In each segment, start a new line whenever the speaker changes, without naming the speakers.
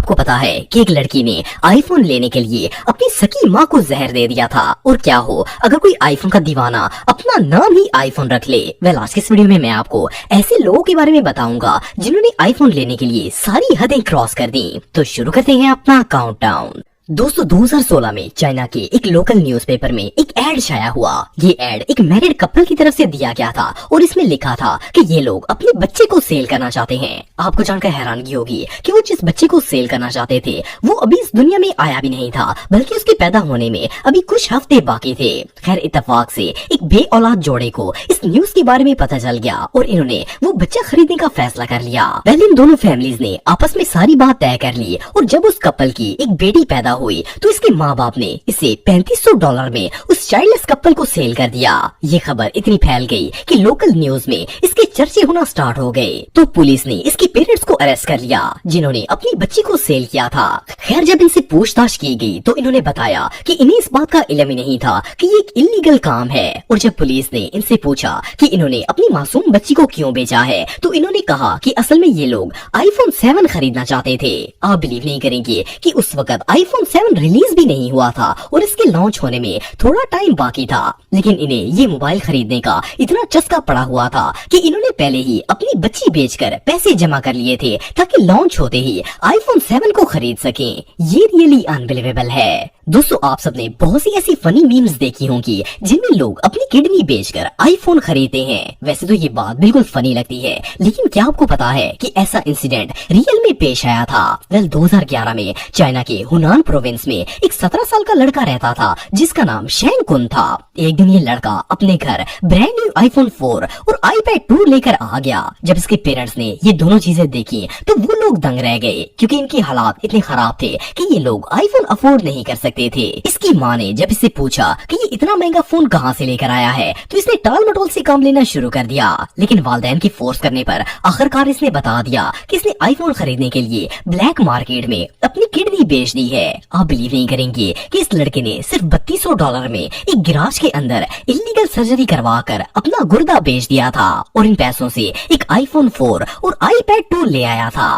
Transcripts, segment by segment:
आपको पता है कि एक लड़की ने आईफोन लेने के लिए अपनी सकी माँ को जहर दे दिया था? और क्या हो अगर कोई आईफोन का दीवाना अपना नाम ही आईफोन रख ले? आज के इस वीडियो में मैं आपको ऐसे लोगों के बारे में बताऊंगा जिन्होंने आईफोन लेने के लिए सारी हदें क्रॉस कर दी। तो शुरू करते हैं अपना काउंटडाउन। दोस्तों 2016 में चाइना के एक लोकल न्यूज़पेपर में एक एड छाया हुआ। ये एड एक मैरिड कपल की तरफ से दिया गया था और इसमें लिखा था कि ये लोग अपने बच्चे को सेल करना चाहते हैं। आपको जानकर हैरानगी होगी कि वो जिस बच्चे को सेल करना चाहते थे वो अभी इस दुनिया में आया भी नहीं था, बल्कि उसके पैदा होने में अभी कुछ हफ्ते बाकी थे। खैर इत्तेफाक से एक बे औलाद जोड़े को इस न्यूज के बारे में पता चल गया और इन्होंने वो बच्चा खरीदने का फैसला कर लिया। पहले इन दोनों फैमिलीज ने आपस में सारी बात तय कर ली और जब उस कपल की एक बेटी पैदा हुई तो इसके माँ बाप ने इसे $3500 में उस चाइल्डलेस कपल को सेल कर दिया। ये खबर इतनी फैल गई कि लोकल न्यूज में इसके चर्चे होना स्टार्ट हो गए। तो पुलिस ने इसके पेरेंट्स को अरेस्ट कर लिया जिन्होंने अपनी बच्ची को सेल किया था। खैर जब इनसे पूछताछ की गई तो इन्होंने बताया कि इन्हें इस बात का इल्म ही नहीं था कि ये एक इल्लीगल काम है। और जब पुलिस ने इनसे पूछा कि इन्होंने अपनी मासूम बच्ची को क्यों बेचा है तो इन्होंने कहा कि असल में ये लोग iPhone 7 खरीदना चाहते थे। आप बिलीव नहीं करेंगे कि उस वक्त iPhone 7 रिलीज भी नहीं हुआ था और इसके लॉन्च होने में थोड़ा टाइम बाकी था, लेकिन इन्हें ये मोबाइल खरीदने का इतना चस्का पड़ा हुआ था कि इन्होंने पहले ही अपनी बच्ची बेचकर पैसे जमा कर लिए थे ताकि लॉन्च होते ही iPhone 7 को खरीद सकें। ये रियली अनबिलीवेबल है। दोस्तों आप सबने बहुत सी ऐसी फनी मीम्स देखी होंगी जिनमें लोग अपनी किडनी बेचकर आईफोन खरीदते हैं। वैसे तो ये बात बिल्कुल फनी लगती है, लेकिन क्या आपको पता है कि ऐसा इंसिडेंट रियल में पेश आया था? 2011 में चाइना के हुनान प्रोविंस में एक 17 साल का लड़का रहता था जिसका नाम शेंग कुन था। एक दिन ये लड़का अपने घर ब्रांड न्यू iPhone 4 और iPad 2 लेकर आ गया। जब इसके पेरेंट्स ने ये दोनों चीजें देखी तो वो लोग दंग रह गए क्योंकि इनके हालात इतने खराब थे कि ये लोग आईफोन अफोर्ड नहीं कर सकते थे। इसकी माँ ने जब इससे पूछा कि ये इतना महंगा फोन कहाँ से लेकर आया है तो इसने टाल मटोल से काम लेना शुरू कर दिया, लेकिन वालिदैन की फोर्स करने पर आखिरकार इसने बता दिया कि इसने आईफोन खरीदने के लिए ब्लैक मार्केट में अपनी किडनी बेच दी है। आप बिलीव नहीं करेंगे कि इस लड़के ने सिर्फ $3200 में एक गिराज के अंदर इलीगल सर्जरी करवा कर अपना गुर्दा बेच दिया था और इन पैसों से एक iPhone 4 और iPad 2 ले आया था।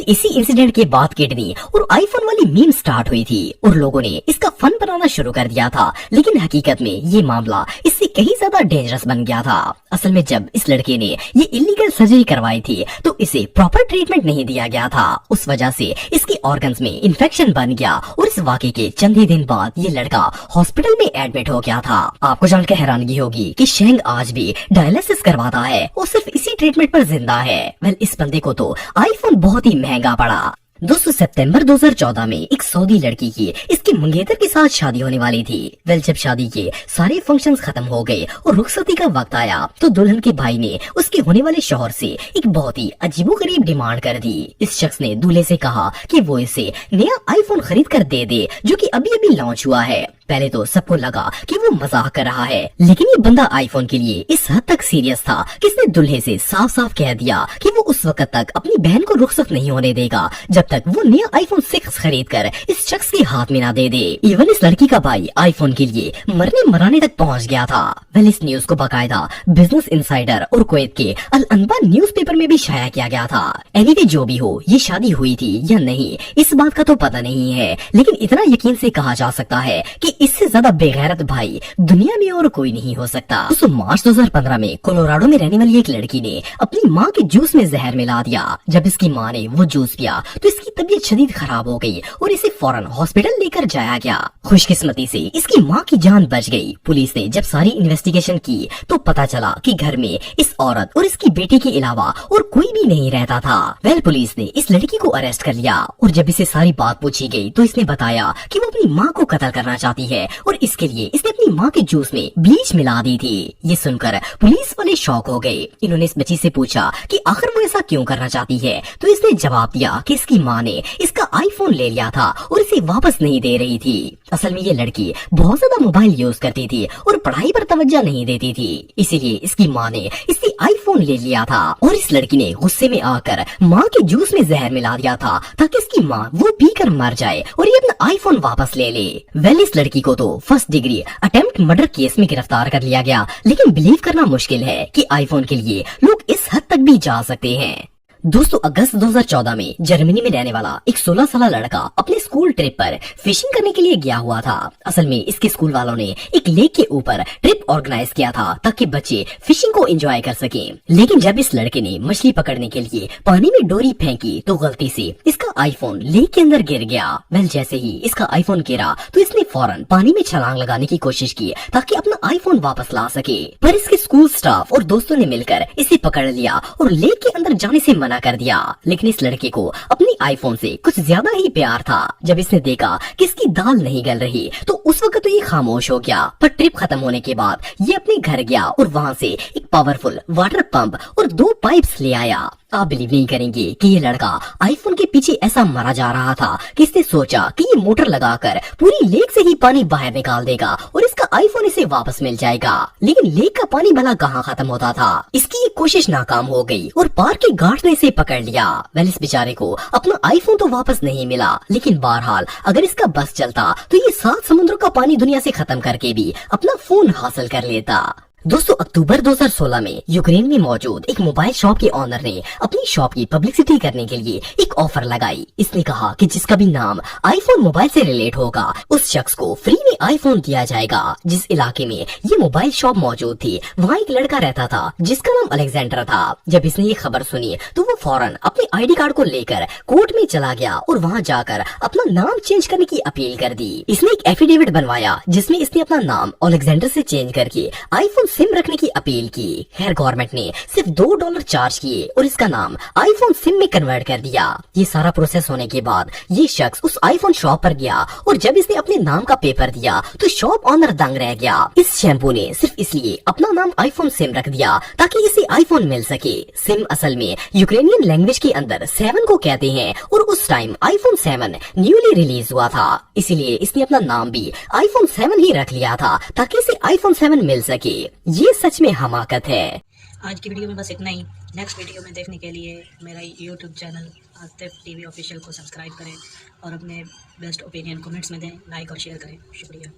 इसी इंसिडेंट के बाद किडनी और आईफोन वाली मीम स्टार्ट हुई थी और लोगों ने इसका फन बनाना शुरू कर दिया था, लेकिन हकीकत में ये मामला इससे कहीं ज्यादा डेंजरस बन गया था। असल में जब इस लड़के ने ये इलीगल सर्जरी करवाई थी तो इसे प्रॉपर ट्रीटमेंट नहीं दिया गया था। उस वजह से इसके ऑर्गन्स में इन्फेक्शन बन गया और इस वाकये के चंद ही दिन बाद ये लड़का हॉस्पिटल में एडमिट हो गया था। आपको जानकर हैरानगी होगी कि शेंग आज भी डायलिसिस करवाता है और सिर्फ इसी ट्रीटमेंट पर जिंदा है। इस बंदे को तो आईफोन बहुत ही महंगा पड़ा। दोस्तों सितंबर 2014 में एक सऊदी लड़की की इसके मंगेतर के साथ शादी होने वाली थी। जब शादी के सारे फंक्शंस खत्म हो गए और रुखसती का वक्त आया तो दुल्हन के भाई ने उसके होने वाले शौहर से एक बहुत ही अजीबोगरीब डिमांड कर दी। इस शख्स ने दूल्हे से कहा कि वो इसे नया आईफोन खरीद कर दे दे जो कि अभी अभी लॉन्च हुआ है। पहले तो सबको लगा कि वो मजाक कर रहा है, लेकिन ये बंदा आईफोन के लिए इस हद तक सीरियस था कि इसने दूल्हे से साफ साफ कह दिया कि वो उस वक्त तक अपनी बहन को रुखसत नहीं होने देगा जब तक वो नया iPhone 6 खरीद कर इस शख्स के हाथ में ना दे दे। इवन इस लड़की का भाई आईफोन के लिए मरने मराने तक पहुंच गया था। इस न्यूज को बाकायदा बिजनेस इनसाइडर और कुवैत के अल अनबा न्यूज़पेपर में भी शाया किया गया था। एनीवे जो भी हो ये शादी हुई थी या नहीं इस बात का तो पता नहीं है, लेकिन इतना यकीन से कहा जा सकता है कि इससे ज्यादा बेगैरत भाई दुनिया में और कोई नहीं हो सकता। मार्च 2015 में कोलोराडो में रहने वाली एक लड़की ने अपनी माँ के जूस में जहर मिला दिया। जब इसकी माँ ने वो जूस पिया तो इसकी तबीयत शदीद खराब हो गई और इसे फौरन हॉस्पिटल लेकर जाया गया। खुशकिस्मती से इसकी माँ की जान बच गई। पुलिस ने जब सारी इन्वेस्टिगेशन की तो पता चला कि घर में इस औरत और इसकी बेटी के अलावा और कोई भी नहीं रहता था। पुलिस ने इस लड़की को अरेस्ट कर लिया और जब इसे सारी बात पूछी गई तो इसने बताया कि वो अपनी माँ को कत्ल करना चाहती है और इसके लिए इसने अपनी माँ के जूस में ब्लीच मिला दी थी। ये सुनकर पुलिस वाले शॉक हो गए। इन्होंने इस बच्ची से पूछा कि आखिर वो ऐसा क्यों करना चाहती है तो इसने जवाब दिया कि इसकी माँ ने इसका आईफोन ले लिया था और इसे वापस नहीं दे रही थी। असल में ये लड़की बहुत ज्यादा मोबाइल यूज करती थी और पढ़ाई पर तवज्जो नहीं देती थी, इसीलिए इसकी माँ ने इससे आईफोन ले लिया था और इस लड़की ने गुस्से में आकर माँ के जूस में जहर मिला दिया था ताकि इसकी माँ वो पीकर मर जाए और ये अपना आईफोन वापस ले ले। इस लड़की को तो first degree attempt murder case में गिरफ्तार कर लिया गया, लेकिन बिलीव करना मुश्किल है कि आईफोन के लिए लोग इस हद तक भी जा सकते हैं। दोस्तों अगस्त 2014 में जर्मनी में रहने वाला एक 16 साल लड़का अपने स्कूल ट्रिप पर फिशिंग करने के लिए गया हुआ था। असल में इसके स्कूल वालों ने एक लेक के ऊपर ट्रिप ऑर्गेनाइज किया था ताकि बच्चे फिशिंग को एंजॉय कर सकें। लेकिन जब इस लड़के ने मछली पकड़ने के लिए पानी में डोरी फेंकी तो गलती से इसका आईफोन लेक के अंदर गिर गया। वेल जैसे ही इसका आईफोन गिरा तो इसने फौरन पानी में छलांग लगाने की कोशिश की ताकि अपना आईफोन वापस ला सके, पर इसके स्कूल स्टाफ और दोस्तों ने मिलकर इसे पकड़ लिया और लेक के अंदर जाने से मना कर दिया। लेकिन इस लड़के को अपने आईफोन से कुछ ज्यादा ही प्यार था। जब इसने देखा कि इसकी दाल नहीं गल रही तो उस वक्त तो ये खामोश हो गया, पर ट्रिप खत्म होने के बाद ये अपने घर गया और वहाँ से एक पावरफुल वाटर पंप और 2 पाइप्स ले आया। आप बिलीव नहीं करेंगे कि ये लड़का आईफोन के पीछे ऐसा मरा जा रहा था कि इसने सोचा कि ये मोटर लगाकर पूरी लेक से ही पानी बाहर निकाल देगा और इसका आईफोन इसे वापस मिल जाएगा। लेकिन लेक का पानी भला कहाँ खत्म होता था। इसकी ये कोशिश नाकाम हो गई और पार्क के गार्ड ने इसे पकड़ लिया। वेल इस बेचारे को अपना आईफोन तो वापस नहीं मिला, लेकिन बहरहाल अगर इसका बस चलता तो ये 7 समुद्रों का पानी दुनिया से खत्म करके भी अपना फोन हासिल कर लेता। दोस्तों अक्टूबर 2016 में यूक्रेन में मौजूद एक मोबाइल शॉप के ऑनर ने अपनी शॉप की पब्लिसिटी करने के लिए एक ऑफर लगाई। इसने कहा कि जिसका भी नाम आईफोन मोबाइल से रिलेट होगा उस शख्स को फ्री में आईफोन दिया जाएगा। जिस इलाके में ये मोबाइल शॉप मौजूद थी वहाँ एक लड़का रहता था जिसका नाम अलेक्जेंडर था। जब इसने ये खबर सुनी तो वो फौरन अपने आईडी कार्ड को लेकर कोर्ट में चला गया और वहाँ जाकर अपना नाम चेंज करने की अपील कर दी। इसने एक एफिडेविट बनवाया जिसमें इसने अपना नाम अलेक्जेंडर से चेंज करके आईफोन सिम रखने की अपील की। खैर गवर्नमेंट ने सिर्फ $2 चार्ज किए और इसका नाम आईफोन सिम में कन्वर्ट कर दिया। ये सारा प्रोसेस होने के बाद ये शख्स उस आईफोन शॉप पर गया और जब इसने अपने नाम का पेपर दिया तो शॉप ऑनर दंग रह गया। इस शैम्पू ने सिर्फ इसलिए अपना नाम आईफोन सिम रख दिया ताकि इसे आईफोन मिल सके। सिम असल में यूक्रेनियन लैंग्वेज के अंदर 7 को कहते हैं और उस टाइम आईफोन 7 न्यूली रिलीज हुआ था, इसीलिए इसने अपना नाम भी आईफोन 7 ही रख लिया था ताकि इसे आईफोन 7 मिल सके। ये सच में हमाकत है।
आज की वीडियो में बस इतना ही। नेक्स्ट वीडियो में देखने के लिए मेरा YouTube channel Atif TV official को सब्सक्राइब करें और अपने बेस्ट ओपिनियन कमेंट्स में दें, लाइक और शेयर करें। शुक्रिया।